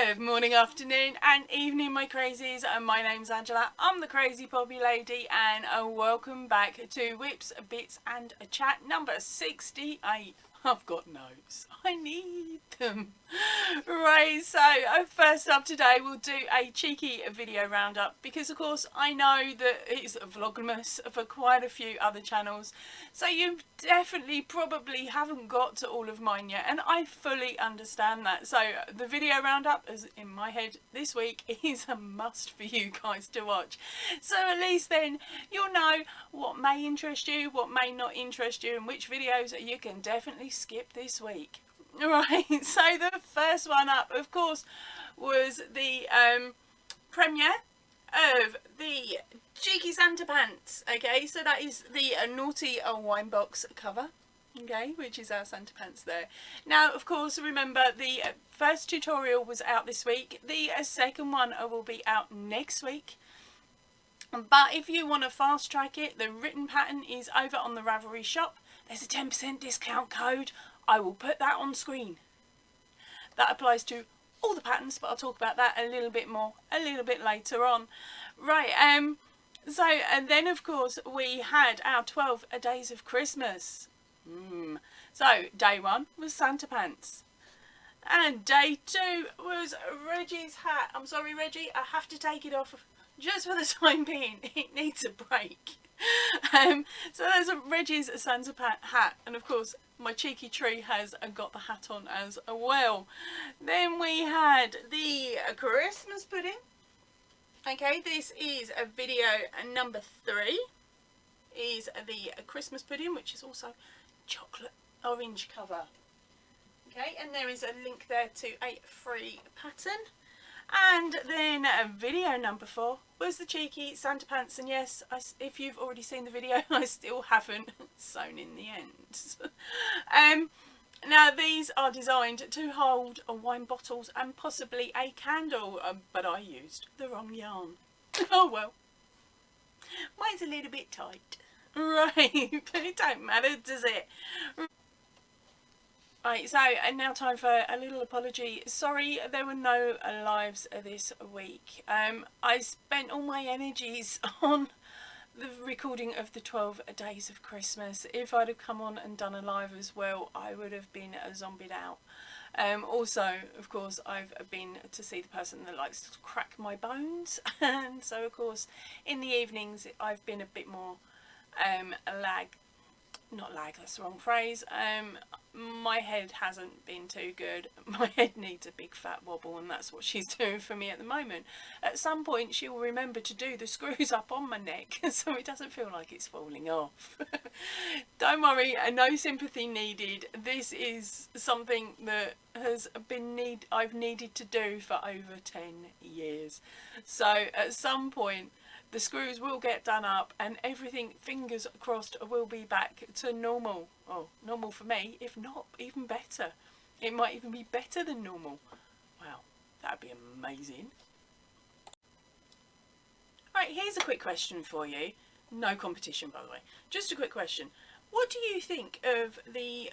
Good morning, afternoon and evening, my crazies. My name's Angela, I'm the Crazy Poppy Lady, and welcome back to Whips, Bits and a Chat number 68. I've got notes, I need them. Right, so first up today we'll do a cheeky video roundup, because of course I know that it's Vlogmas for quite a few other channels, so you definitely probably haven't got to all of mine yet, and I fully understand that. So the video roundup is in my head this week is a must for you guys to watch, so at least then you'll know what may interest you, what may not interest you, and which videos you can definitely skip this week. Right, so the first one up, of course, was the premiere of the Cheeky Santa Pants. Okay, so that is the Naughty Wine Box cover, okay, which is our Santa Pants there. Now, of course, remember the first tutorial was out this week. The second one will be out next week. But if you want to fast track it, the written pattern is over on the Ravely shop. There's a 10% discount code. I will put that on screen. That applies to all the patterns, but I'll talk about that a little bit more a little bit later on. Right, and then of course we had our 12 days of Christmas. So day one was Santa Pants, and day two was Reggie's hat. I'm sorry, Reggie, I have to take it off just for the time being. It needs a break. So there's a Reggie's Santa hat, and of course my cheeky tree has got the hat on as well. Then we had the Christmas pudding. Okay, this is a video number 3. Is the Christmas pudding, which is also chocolate orange cover. Okay, and there is a link there to a free pattern. And then video number 4 was the cheeky Santa Pants, and yes, if you've already seen the video, I still haven't sewn in the ends. Now these are designed to hold wine bottles and possibly a candle, but I used the wrong yarn. Oh well, mine's a little bit tight. Right, but it don't matter, does it? Right, so and now time for a little apology. Sorry there were no lives this week. I spent all my energies on the recording of the 12 days of Christmas. If I'd have come on and done a live as well, I would have been zombied out. Also, of course, I've been to see the person that likes to crack my bones, and so of course in the evenings I've been a bit more not lag, that's the wrong phrase. My head hasn't been too good. My head needs a big fat wobble, and that's what she's doing for me at the moment. At some point she'll remember to do the screws up on my neck so it doesn't feel like it's falling off. Don't worry, no sympathy needed. This is something that has been I've needed to do for over 10 years. So at some point the screws will get done up and everything, fingers crossed, will be back to normal. Oh, normal for me, if not even better. It might even be better than normal. Wow, that'd be amazing. Right, here's a quick question for you. No competition, by the way. Just a quick question. What do you think of the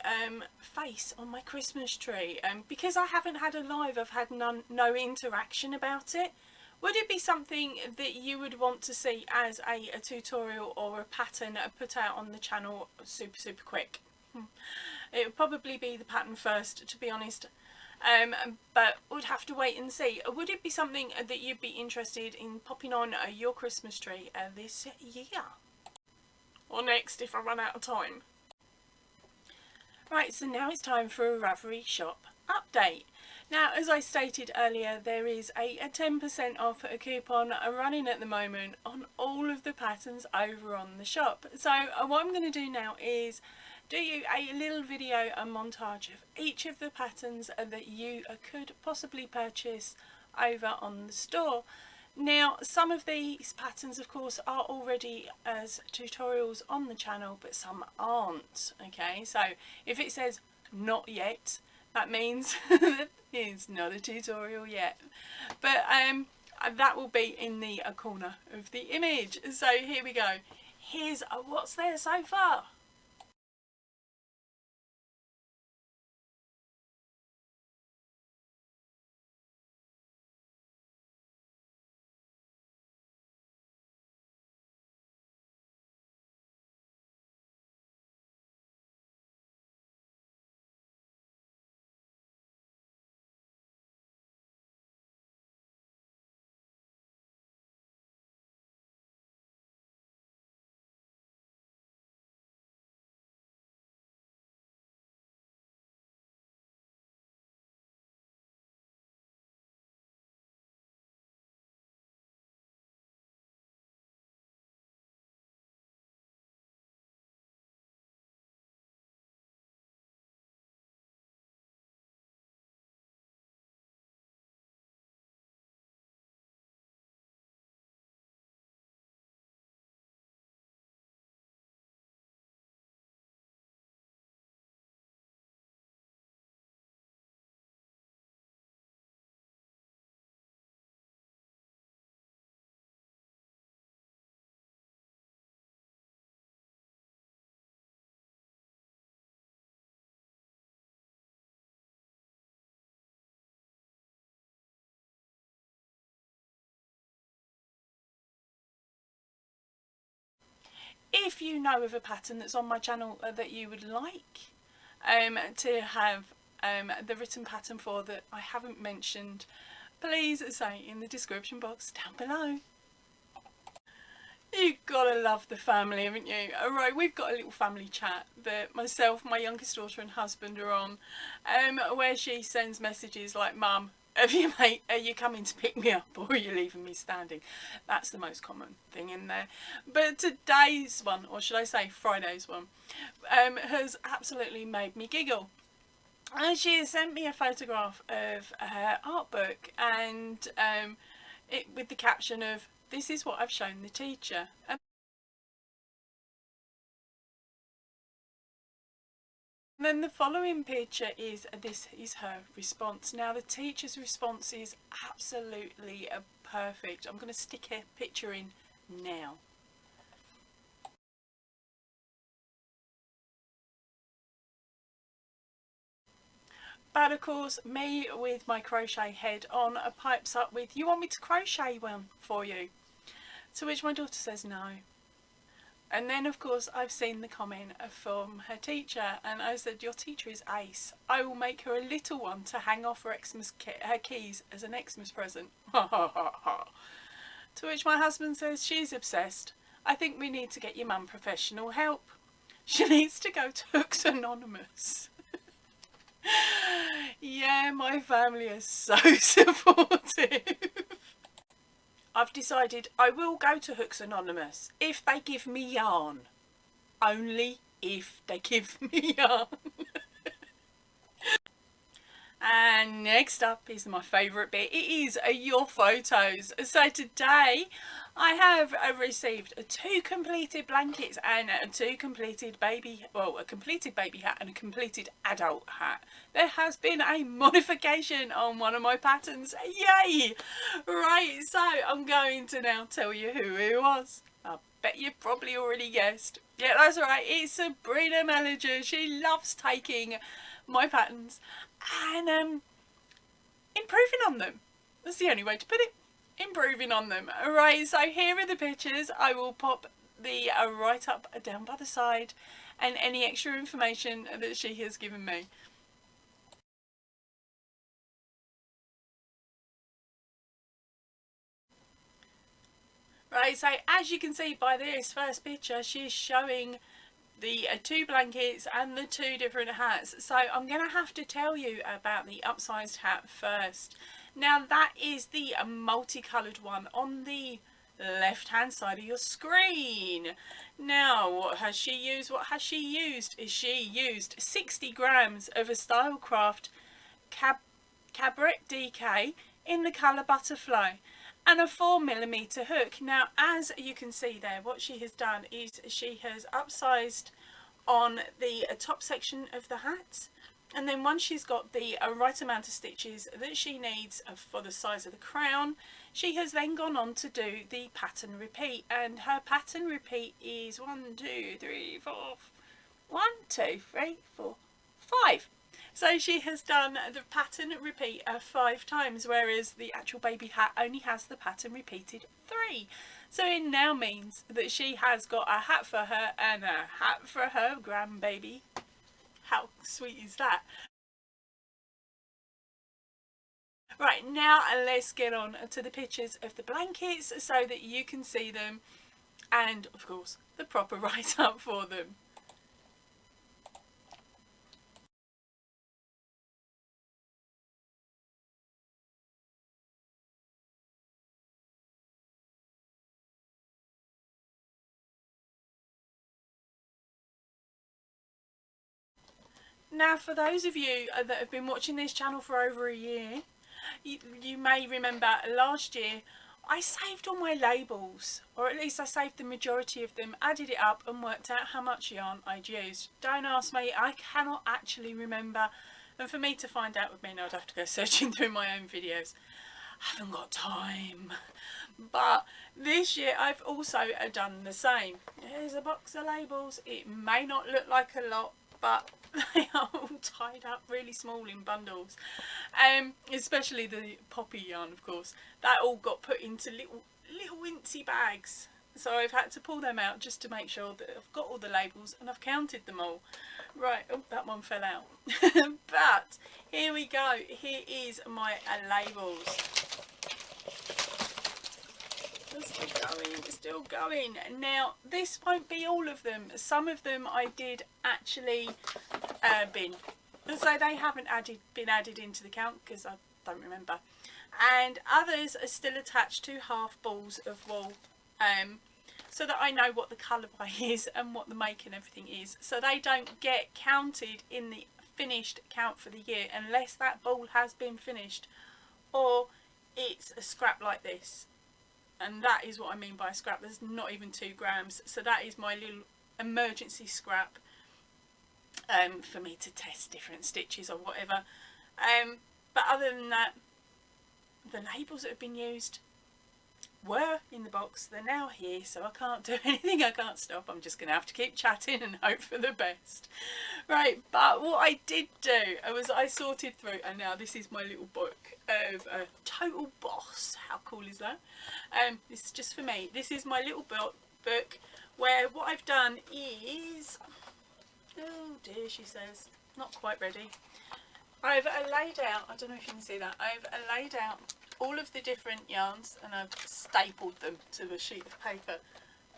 face on my Christmas tree? Because I haven't had a live, I've had no interaction about it. Would it be something that you would want to see as a tutorial or a pattern put out on the channel super quick? It would probably be the pattern first, to be honest, but we'd have to wait and see. Would it be something that you'd be interested in popping on your Christmas tree this year? Or next, if I run out of time. Right, so now it's time for a Ravely shop update. Now, as I stated earlier, there is a 10% off coupon running at the moment on all of the patterns over on the shop. So what I'm going to do now is do you a little video, a montage of each of the patterns that you could possibly purchase over on the store. Now, some of these patterns, of course, are already as tutorials on the channel, but some aren't. Okay, so if it says not yet, that means it's not a tutorial yet, but that will be in the corner of the image. So here we go. Here's what's there so far. If you know of a pattern that's on my channel that you would like to have the written pattern for that I haven't mentioned, please say in the description box down below. You've got to love the family, haven't you? Alright, we've got a little family chat that myself, my youngest daughter and husband are on, where she sends messages like, "Mum, are you coming to pick me up, or are you leaving me standing?" That's the most common thing in there. But today's one, or should I say Friday's one, has absolutely made me giggle. She has sent me a photograph of her art book, and it with the caption of, "This is what I've shown the teacher." And then the following picture is, this is her response. Now the teacher's response is absolutely perfect. I'm going to stick a picture in now. But of course, me with my crochet head on pipes up with, "You want me to crochet one for you?" To which my daughter says no. And then of course I've seen the comment from her teacher, and I said, "Your teacher is ace. I will make her a little one to hang off her keys as an Xmas present." To which my husband says, "She's obsessed. I think we need to get your mum professional help. She needs to go to Hooks Anonymous." Yeah, my family is so supportive. I've decided I will go to Hooks Anonymous if they give me yarn. Only if they give me yarn. And next up is my favourite bit. It is your photos. So today I have received 2 completed blankets and 2 completed baby, well, a completed baby hat and a completed adult hat. There has been a modification on one of my patterns. Yay! Right, so I'm going to now tell you who it was. I bet you've probably already guessed. Yeah, that's right, it's Sabrina Mellinger. She loves taking my patterns and improving on them. That's the only way to put it. Improving on them. Alright, so here are the pictures. I will pop the write-up down by the side and any extra information that she has given me. Right, so as you can see by this first picture, she's showing the 2 blankets and the 2 different hats. So I'm going to have to tell you about the upsized hat first. Now that is the multicoloured one on the left hand side of your screen. Now what has she used? What has she used? She used 60 grams of a Stylecraft Cabaret DK in the colour Butterfly and a 4mm hook. Now as you can see there, what she has done is she has upsized on the top section of the hat, and then once she's got the right amount of stitches that she needs for the size of the crown, she has then gone on to do the pattern repeat, and her pattern repeat is 1 2 3 4 1 2 3 4 5. So she has done the pattern repeat 5 times, whereas the actual baby hat only has the pattern repeated 3. So it now means that she has got a hat for her and a hat for her grandbaby. How sweet is that? Right, now let's get on to the pictures of the blankets so that you can see them, and of course the proper write-up for them. Now for those of you that have been watching this channel for over a year, you may remember last year I saved all my labels, or at least I saved the majority of them, added it up and worked out how much yarn I'd used. Don't ask me, I cannot actually remember, and for me to find out would mean I'd have to go searching through my own videos. I haven't got time. But this year I've also done the same. Here's a box of labels. It may not look like a lot, but they are all tied up really small in bundles, especially the poppy yarn, of course. That all got put into little incy bags. so I've had to pull them out just to make sure that I've got all the labels and I've counted them all. Right, oh, that one fell out. But here we go. Here is my labels. It's still going. Now, this won't be all of them. Some of them I did actually bin. So they haven't been added into the count because I don't remember. And others are still attached to half balls of wool. So that I know what the colourway is and what the make and everything is. So they don't get counted in the finished count for the year unless that ball has been finished or it's a scrap like this. And that is what I mean by a scrap. There's not even 2 grams. So that is my little emergency scrap for me to test different stitches or whatever. But other than that, the labels that have been used were in the box. They're now here, so I can't do anything. I can't stop. I'm just going to have to keep chatting and hope for the best. Right, but what I did do was I sorted through, and now this is my little book of Total Boss. How cool is that? This is just for me. This is my little book where what I've done is, oh dear, she says, not quite ready. I've laid out, I don't know if you can see that, I've laid out all of the different yarns and I've stapled them to a sheet of paper.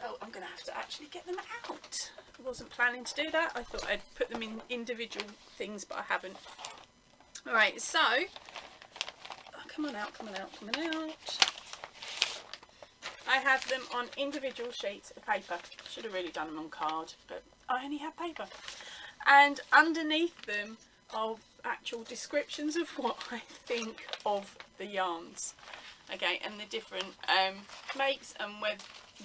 Oh, I'm going to have to actually get them out. I wasn't planning to do that. I thought I'd put them in individual things, but I haven't. Alright, so, oh, come on out, come on out, come on out. I have them on individual sheets of paper. Should have really done them on card, but I only have paper. And underneath them are actual descriptions of what I think of the yarns, okay, and the different makes and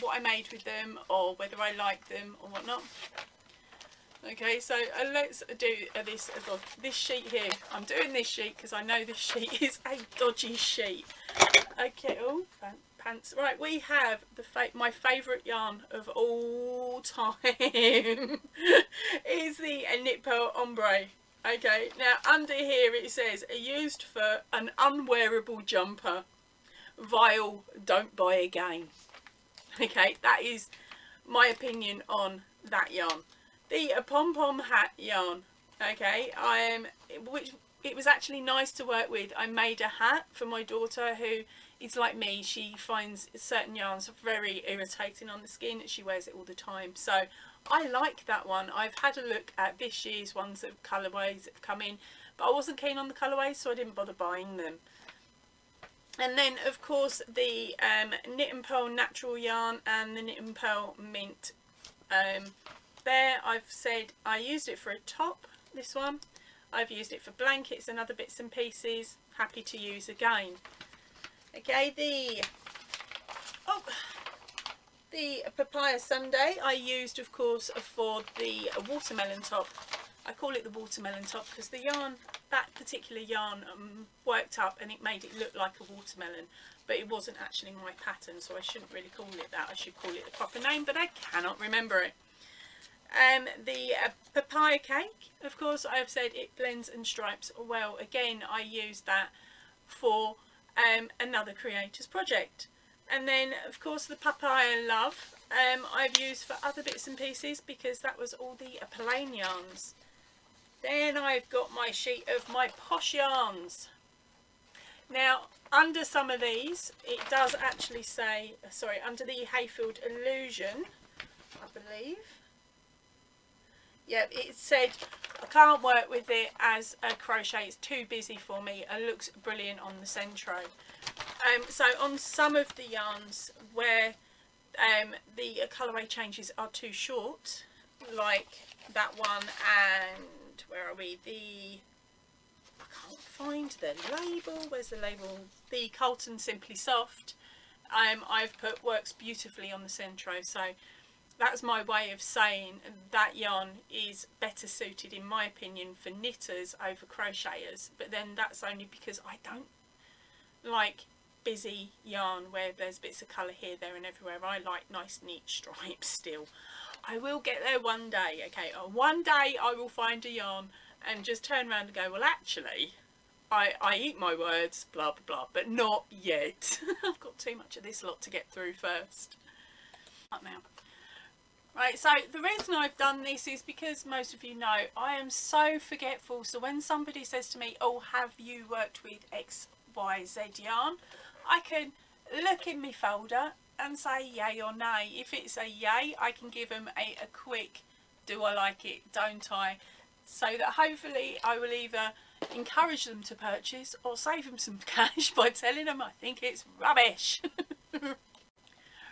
what I made with them or whether I like them or whatnot. Okay, so let's do this sheet here. I'm doing this sheet because I know this sheet is a dodgy sheet. Okay, oh, pants. Right, we have my favourite yarn of all time is the Knit Pearl Ombre. Okay, now under here it says, used for an unwearable jumper, vile, don't buy again. Okay, that is my opinion on that yarn. The pom-pom hat yarn, okay, which it was actually nice to work with. I made a hat for my daughter who is like me. She finds certain yarns very irritating on the skin. She wears it all the time. So I like that one. I've had a look at this year's ones of colourways that have come in, but I wasn't keen on the colourways, so I didn't bother buying them. And then, of course, the Knit and Pearl Natural yarn and the Knit and Pearl Mint. There, I've said I used it for a top, this one. I've used it for blankets and other bits and pieces. Happy to use again. Okay, the papaya sundae I used, of course, for the watermelon top. I call it the watermelon top because the yarn, that particular yarn, worked up and it made it look like a watermelon, but it wasn't actually my pattern, so I shouldn't really call it that. I should call it the proper name, but I cannot remember it. The papaya cake, of course, I've said it blends and stripes well. Again, I used that for another creator's project. And then, of course, the papaya love I've used for other bits and pieces because that was all the plain yarns. Then I've got my sheet of my posh yarns. Now, under some of these, it does actually say, sorry, under the Hayfield Illusion, I believe. Yeah, it said I can't work with it as a crochet, it's too busy for me. It looks brilliant on the Centro. So on some of the yarns where the colourway changes are too short, like that one, and where are we? I can't find the label. Where's the label? The Colton Simply Soft. I've put works beautifully on the Centro, so that's my way of saying that yarn is better suited, in my opinion, for knitters over crocheters. But then that's only because I don't like busy yarn where there's bits of colour here, there and everywhere. I like nice neat stripes still. I will get there one day, okay? One day I will find a yarn and just turn around and go, well, actually, I eat my words, blah, blah, blah, but not yet. I've got too much of this lot to get through first. now. Right, so the reason I've done this is because most of you know I am so forgetful. So when somebody says to me, oh, have you worked with XYZ yarn, I can look in my folder and say yay or nay. If it's a yay, I can give them a quick do I like it, don't I, so that hopefully I will either encourage them to purchase or save them some cash by telling them I think it's rubbish.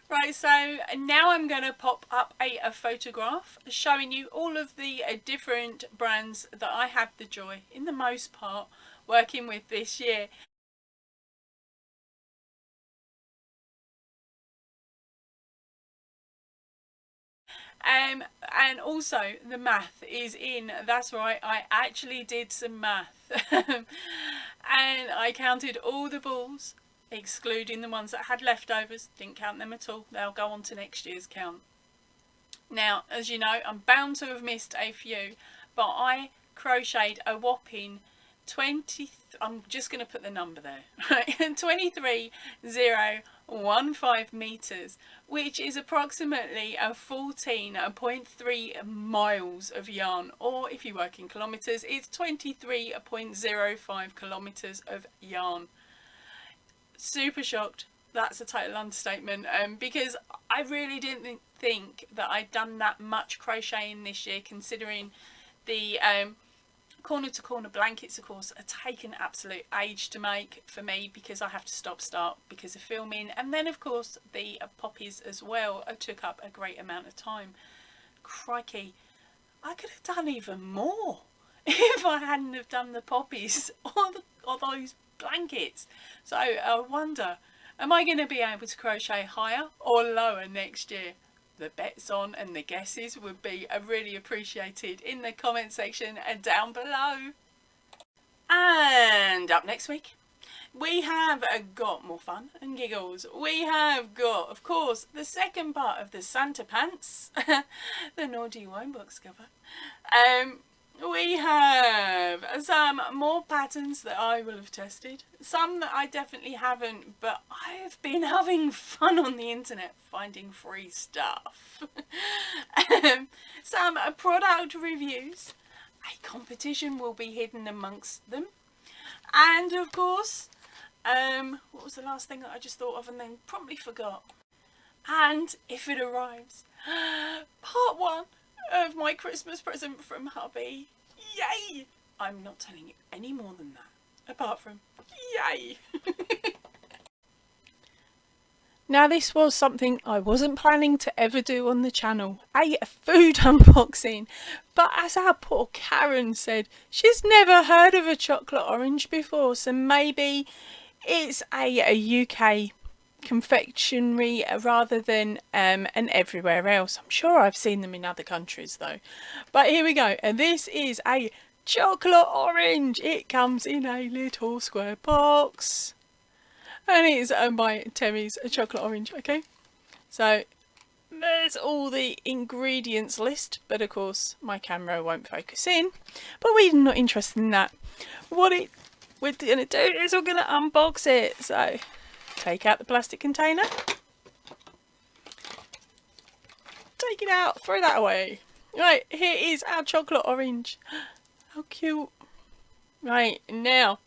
Right, so now I'm going to pop up a photograph showing you all of the different brands that I have the joy, in the most part, working with this year. And also the math is in. That's right, I actually did some math. And I counted all the balls, excluding the ones that had leftovers. Didn't count them at all. They'll go on to next year's count. Now, as you know, I'm bound to have missed a few, but I crocheted a whopping 20, I'm just going to put the number there, right, 23,015 metres, which is approximately a 14.3 miles of yarn, or if you work in kilometres, it's 23.05 kilometres of yarn. Super shocked. That's a total understatement, because I really didn't think that I'd done that much crocheting this year, considering the corner to corner blankets, of course, are taking absolute age to make for me because I have to start because of filming, and then of course the poppies as well took up a great amount of time. Crikey, I could have done even more if I hadn't have done the poppies or those blankets. So I wonder, am I going to be able to crochet higher or lower next year? The bets on and the guesses would be really appreciated in the comment section and down below. And up next week, we have got more fun and giggles. We have got, of course, the second part of the Santa Pants, the Naughty Wine Box cover. We have some more patterns that I will have tested, some that I definitely haven't, but I've been having fun on the internet finding free stuff. Some product reviews, a competition will be hidden amongst them, and of course, what was the last thing that I just thought of and then probably forgot? And if it arrives, part 1 of my Christmas present from hubby. Yay! I'm not telling you any more than that, apart from yay! Now, this was something I wasn't planning to ever do on the channel, a food unboxing, but as our poor Karen said, she's never heard of a chocolate orange before, so maybe it's a UK confectionery rather than an everywhere else. I'm sure I've seen them in other countries though. But here we go, and this is a chocolate orange. It comes in a little square box, and it is owned by Terry's Chocolate Orange. Okay, so there's all the ingredients list, but of course my camera won't focus in, but we're not interested in that. What we're gonna do is we're gonna unbox it. So take out the plastic container, take it out, throw that away. Right, here is our chocolate orange. How cute. Right, now,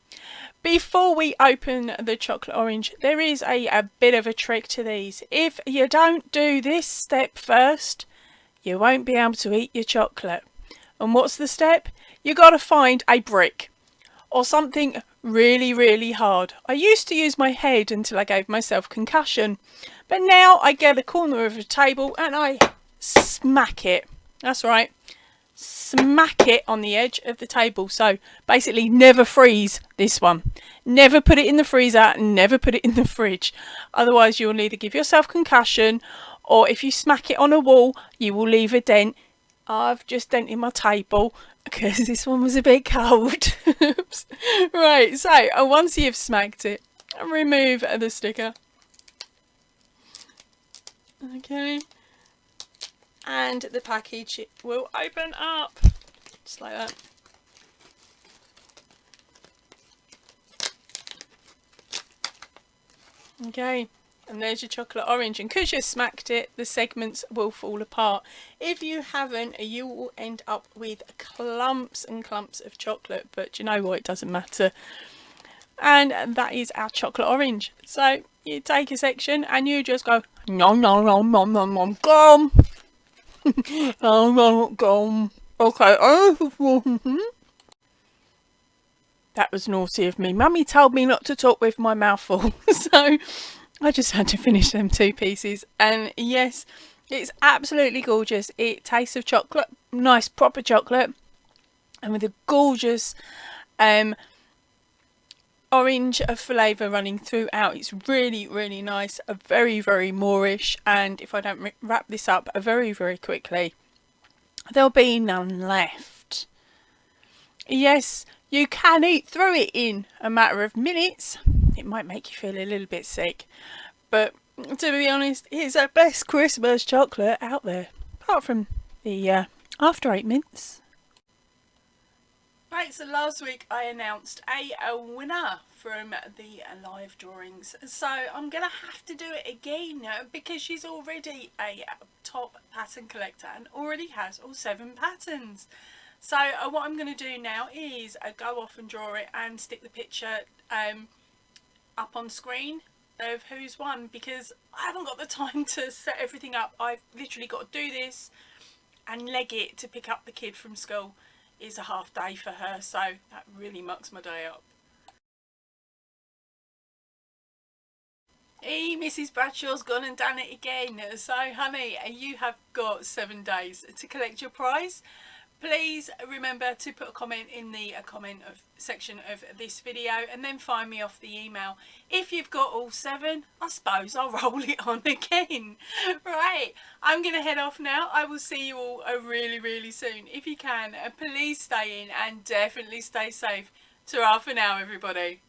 before we open the chocolate orange, there is a bit of a trick to these. If you don't do this step first, you won't be able to eat your chocolate. And what's the step? You got to find a brick or something really hard. I used to use my head until I gave myself concussion, but now I get a corner of a table and I smack it. That's right, smack it on the edge of the table. So basically never freeze this one, never put it in the freezer, never put it in the fridge, otherwise you'll either give yourself concussion, or if you smack it on a wall you will leave a dent. I've just dented my table because this one was a bit cold. Oops. Right, so once you've smacked it, remove the sticker. Okay, and the package will open up just like that. Okay, And there's your chocolate orange, and because you smacked it, the segments will fall apart. If you haven't, you will end up with clumps and clumps of chocolate, but you know what, it doesn't matter. And that is our chocolate orange. So you take a section and you just go nom nom nom nom nom nom gum. Nom nom gum. Okay. That was naughty of me. Mummy told me not to talk with my mouth full, so I just had to finish them 2 pieces. And yes, it's absolutely gorgeous. It tastes of chocolate, nice proper chocolate, and with a gorgeous orange flavour running throughout. It's really, really nice. A very, very Moorish, and if I don't wrap this up very, very quickly, there'll be none left. Yes, you can eat through it in a matter of minutes. It might make you feel a little bit sick, but to be honest, it's the best Christmas chocolate out there, apart from the after 8 mints. Right, so last week I announced a winner from the live drawings, so I'm going to have to do it again because she's already a top pattern collector and already has all 7 patterns. So what I'm going to do now is go off and draw it and stick the picture up on screen of who's won, because I haven't got the time to set everything up. I've literally got to do this and leg it to pick up the kid from school. It's a half day for her, so that really mucks my day up. Hey, Mrs. Bradshaw's gone and done it again. So honey, you have got 7 days to collect your prize. Please remember to put a comment in the comment section of this video, and then find me off the email. If you've got all 7, I suppose I'll roll it on again. Right, I'm going to head off now. I will see you all really, really soon. If you can, please stay in and definitely stay safe. Ta-ra for now, everybody.